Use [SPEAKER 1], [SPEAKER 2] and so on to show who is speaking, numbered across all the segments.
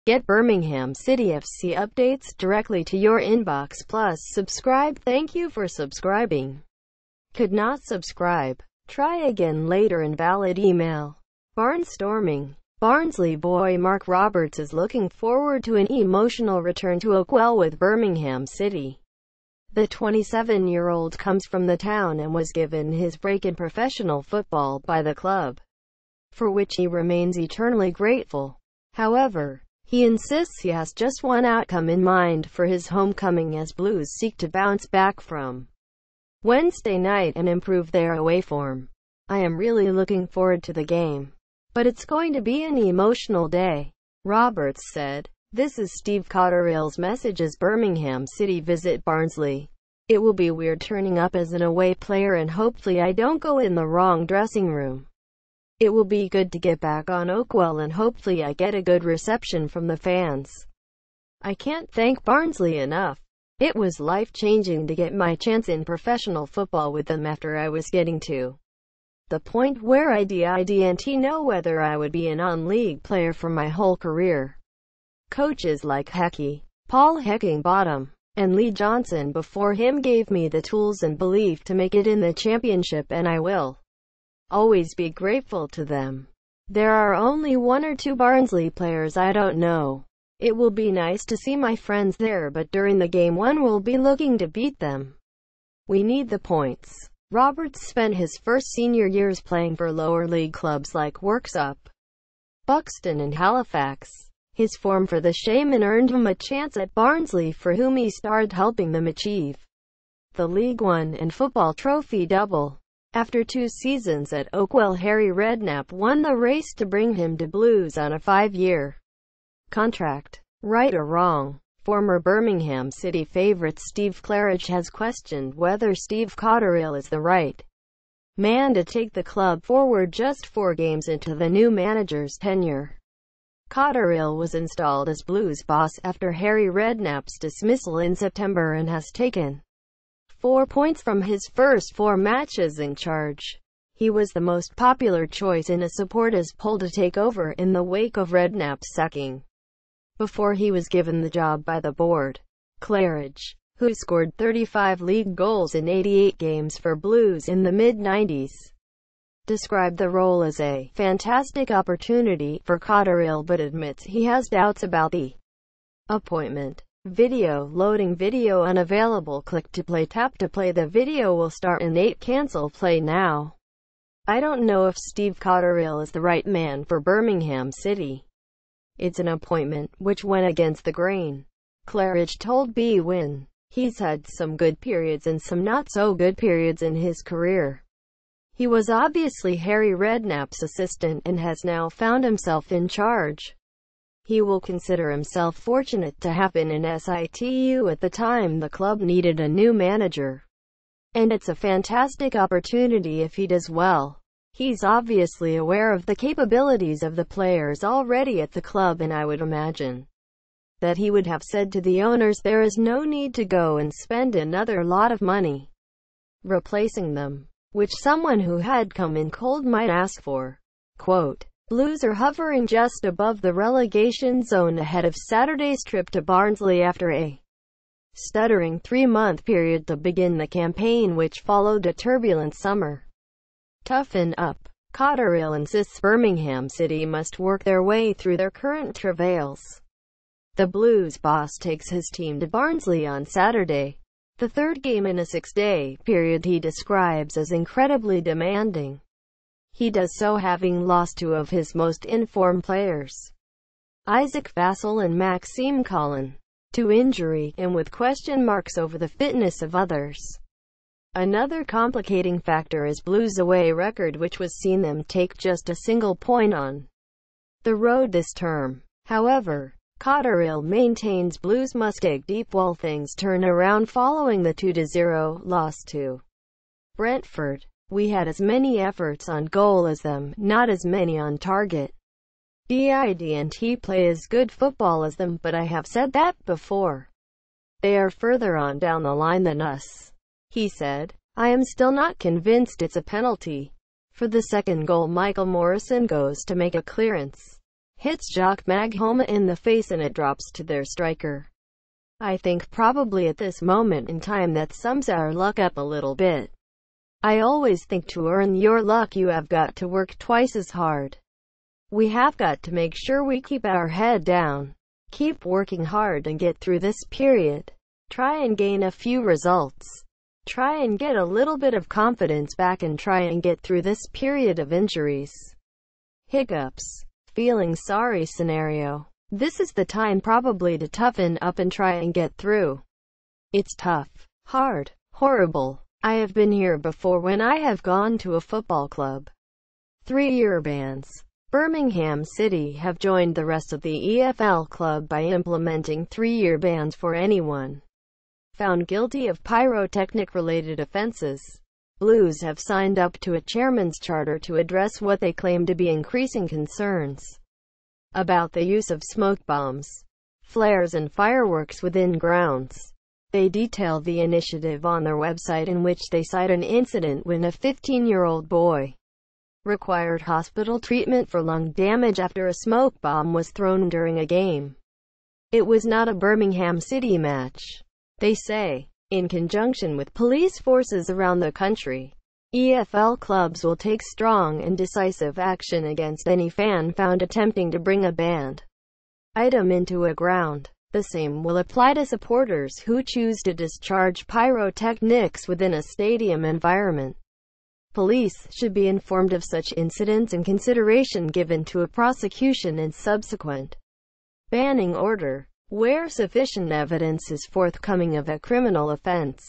[SPEAKER 1] Get Birmingham City FC updates directly to your inbox. Plus, subscribe. Thank you for subscribing. Could not subscribe? Try again later. Invalid email. Barnstorming. Barnsley boy Mark Roberts is looking forward to an emotional return to Oakwell with Birmingham City. The 27-year-old comes from the town and was given his break in professional football by the club, for which he remains eternally grateful. However, he insists he has just one outcome in mind for his homecoming as Blues seek to bounce back from Wednesday night and improve their away form. I am really looking forward to the game, but it's going to be an emotional day, Roberts said. This is Steve Cotterill's message as Birmingham City visit Barnsley. It will be weird turning up as an away player and hopefully I don't go in the wrong dressing room. It will be good to get back on Oakwell and hopefully I get a good reception from the fans. I can't thank Barnsley enough. It was life-changing to get my chance in professional football with them after I was getting to the point where I didn't know whether I would be a non-league player for my whole career. Coaches like Paul Heckingbottom, and Lee Johnson before him gave me the tools and belief to make it in the championship, and I will always be grateful to them. There are only one or two Barnsley players I don't know. It will be nice to see my friends there, but during the game one will be looking to beat them. We need the points. Roberts spent his first senior years playing for lower league clubs like Worksop, Buxton and Halifax. His form for the Shaman earned him a chance at Barnsley, for whom he started helping them achieve the League One and Football Trophy double. After 2 seasons at Oakwell, Harry Redknapp won the race to bring him to Blues on a 5-year contract. Right or wrong? Former Birmingham City favourite Steve Claridge has questioned whether Steve Cotterill is the right man to take the club forward just 4 games into the new manager's tenure. Cotterill was installed as Blues boss after Harry Redknapp's dismissal in September and has taken 4 points from his first 4 matches in charge. He was the most popular choice in a supporters poll to take over in the wake of Redknapp's sacking, before he was given the job by the board. Claridge, who scored 35 league goals in 88 games for Blues in the mid-90s, described the role as a fantastic opportunity for Cotterill, but admits he has doubts about the appointment. Video loading. Video unavailable. Click to play. Tap to play. The video will start in 8. Cancel play now. I don't know if Steve Cotterill is the right man for Birmingham City. It's an appointment which went against the grain, Claridge told BWin. He's had some good periods and some not so good periods in his career. He was obviously Harry Redknapp's assistant and has now found himself in charge. He will consider himself fortunate to have been in situ at the time the club needed a new manager. And it's a fantastic opportunity if he does well. He's obviously aware of the capabilities of the players already at the club, and I would imagine that he would have said to the owners there is no need to go and spend another lot of money replacing them, which someone who had come in cold might ask for. Quote, Blues are hovering just above the relegation zone ahead of Saturday's trip to Barnsley after a stuttering 3-month period to begin the campaign which followed a turbulent summer. Toughen up. Cotterill insists Birmingham City must work their way through their current travails. The Blues boss takes his team to Barnsley on Saturday, the 3rd game in a 6-day period he describes as incredibly demanding. He does so having lost 2 of his most informed players, Isaac Vassell and Maxime Collin, to injury, and with question marks over the fitness of others. Another complicating factor is Blues' away record, which was seen them take just a single point on the road this term. However, Cotterill maintains Blues must dig deep while things turn around following the 2-0 loss to Brentford. We had as many efforts on goal as them, not as many on target. Didn't play as good football as them, but I have said that before. They are further on down the line than us, he said. I am still not convinced it's a penalty. For the second goal, Michael Morrison goes to make a clearance, hits Jock Maghoma in the face, and it drops to their striker. I think probably at this moment in time that sums our luck up a little bit. I always think to earn your luck you have got to work twice as hard. We have got to make sure we keep our head down, keep working hard and get through this period. Try and gain a few results. Try and get a little bit of confidence back and try and get through this period of injuries. Hiccups. Feeling sorry scenario. This is the time probably to toughen up and try and get through. It's tough, hard, horrible. I have been here before when I have gone to a football club. 3-year bans. Birmingham City have joined the rest of the EFL club by implementing 3-year bans for anyone found guilty of pyrotechnic-related offences. Blues have signed up to a chairman's charter to address what they claim to be increasing concerns about the use of smoke bombs, flares and fireworks within grounds. They detail the initiative on their website, in which they cite an incident when a 15-year-old boy required hospital treatment for lung damage after a smoke bomb was thrown during a game. It was not a Birmingham City match, they say. In conjunction with police forces around the country, EFL clubs will take strong and decisive action against any fan found attempting to bring a banned item into a ground. The same will apply to supporters who choose to discharge pyrotechnics within a stadium environment. Police should be informed of such incidents and consideration given to a prosecution and subsequent banning order. Where sufficient evidence is forthcoming of a criminal offense,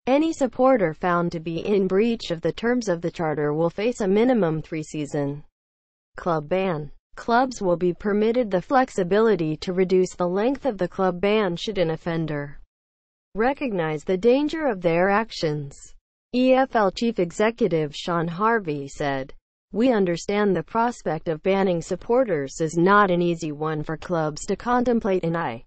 [SPEAKER 1] any supporter found to be in breach of the terms of the charter will face a minimum 3-season club ban. Clubs will be permitted the flexibility to reduce the length of the club ban should an offender recognize the danger of their actions. EFL Chief Executive Sean Harvey said, "We understand the prospect of banning supporters is not an easy one for clubs to contemplate, and I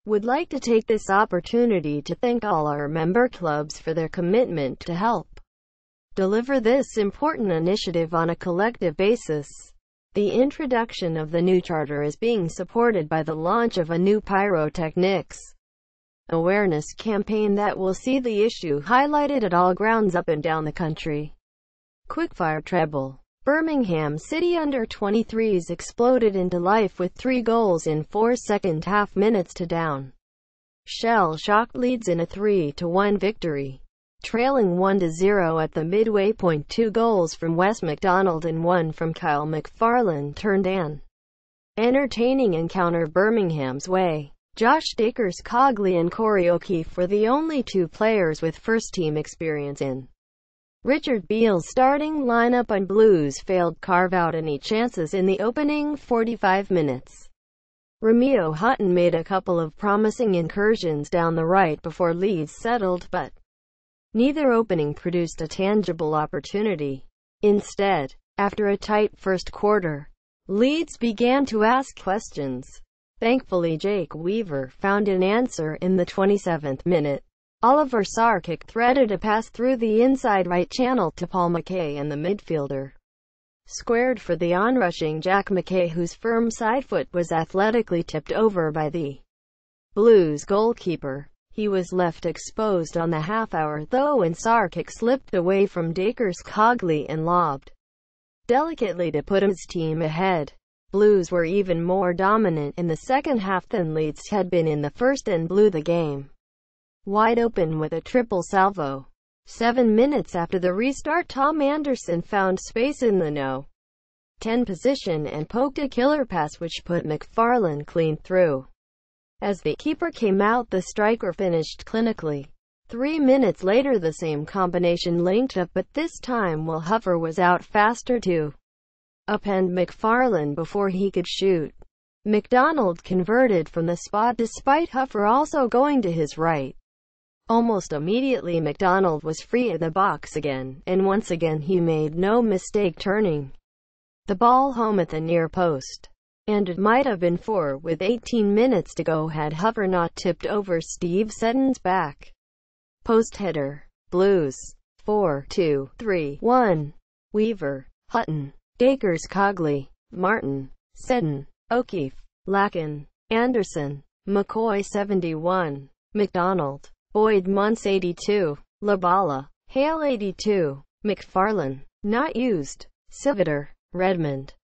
[SPEAKER 1] would like to take this opportunity to thank all our member clubs for their commitment to help deliver this important initiative on a collective basis." The introduction of the new charter is being supported by the launch of a new pyrotechnics awareness campaign that will see the issue highlighted at all grounds up and down the country. Quickfire treble. Birmingham City under-23s exploded into life with 3 goals in 4 second-half minutes to down shell-shocked Leeds in a 3-1 victory. Trailing 1-0 at the midway point, 2 goals from Wes McDonald and 1 from Kyle McFarlane turned an entertaining encounter Birmingham's way. Josh Dakers-Cogley and Corey O'Keefe were the only 2 players with first-team experience in Richard Beale's starting lineup, and Blues failed carve out any chances in the opening 45 minutes. Romeo Hutton made a couple of promising incursions down the right before Leeds settled, but neither opening produced a tangible opportunity. Instead, after a tight first quarter, Leeds began to ask questions. Thankfully, Jake Weaver found an answer in the 27th minute. Oliver Sarkic threaded a pass through the inside right channel to Paul McKay, and the midfielder squared for the onrushing Jack McKay, whose firm side foot was athletically tipped over by the Blues goalkeeper. He was left exposed on the half-hour though, and Sarkic slipped away from Dakers-Cogley and lobbed delicately to put his team ahead. Blues were even more dominant in the second half than Leeds had been in the first and blew the game wide open with a triple salvo. 7 minutes after the restart, Tom Anderson found space in the No. 10 position and poked a killer pass which put McFarlane clean through. As the keeper came out, the striker finished clinically. 3 minutes later the same combination linked up, but this time Will Huffer was out faster to upend McFarlane before he could shoot. McDonald converted from the spot despite Huffer also going to his right. Almost immediately McDonald was free in the box again, and once again he made no mistake turning the ball home at the near post. And it might have been 4 with 18 minutes to go had Huffer not tipped over Steve Setton's back post header. Blues 4-2-3-1. Weaver Hutton, Dacres Cogley, Martin, Seddon, O'Keefe, Lacken, Anderson, McCoy 71, McDonald, Boyd Muntz 82, Labala, Hale 82, McFarlane, not used, Civiter, Redmond.